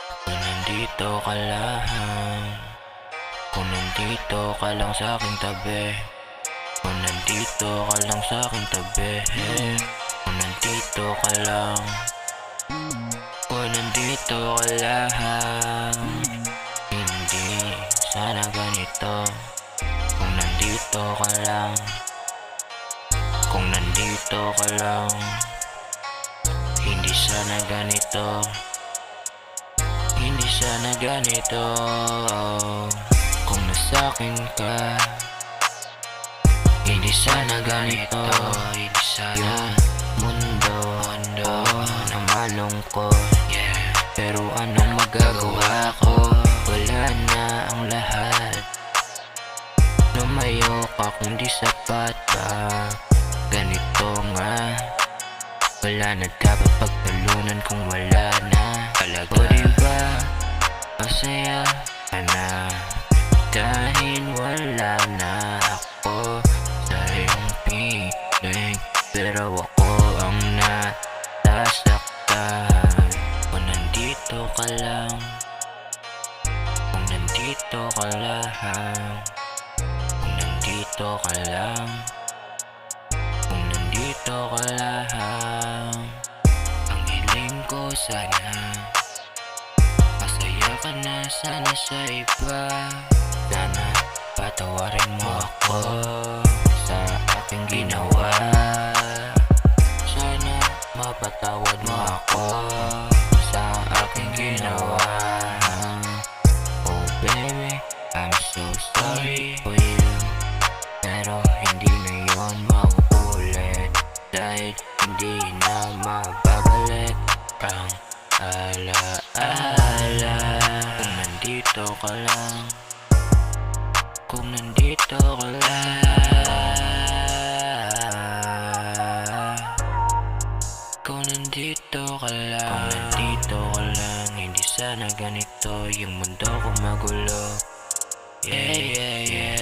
Kung nandito ka lang, kung nandito ka lang sa aking tabi, kung nandito ka lang sa aking tabi, kung nandito ka lang, kung nandito ka lang, hindi sana ganito. Kung nandito ka lang, kung nandito ka lang, hindi sana ganito. Hindi sana ganito. Kung nasakin ka, hindi sana ganito. Hindi sana yung mundo na malungkot. Pero anong magagawa ko? Wala na ang lahat. Lumayo ka kung di sapat pa. Ganito nga, wala na dapat pagtalunan kung wala na talaga. O diba, masaya ka na dahil wala na ako sa iyong piling. Pero ako ang nasasaktan. Kung nandito ka lang, kung nandito ka lang, kung nandito ka lang, kung nandito ka lang, ang hiling ko sana masaya ka na sana sa iba. Sana patawarin mo ako sa aking ginawa. Sana mapatawad mo ako sa aking ginawa. Oh baby, I'm so sorry for you, pero hindi na yun mauulit. Dahil hindi na mababalik ang alaala. Kung nandito ka lang, kung nandito ka lang, kung nandito ka lang, kung nandito ka lang, hindi sana ganito yung mundo ko magulo. Yeah, yeah, yeah.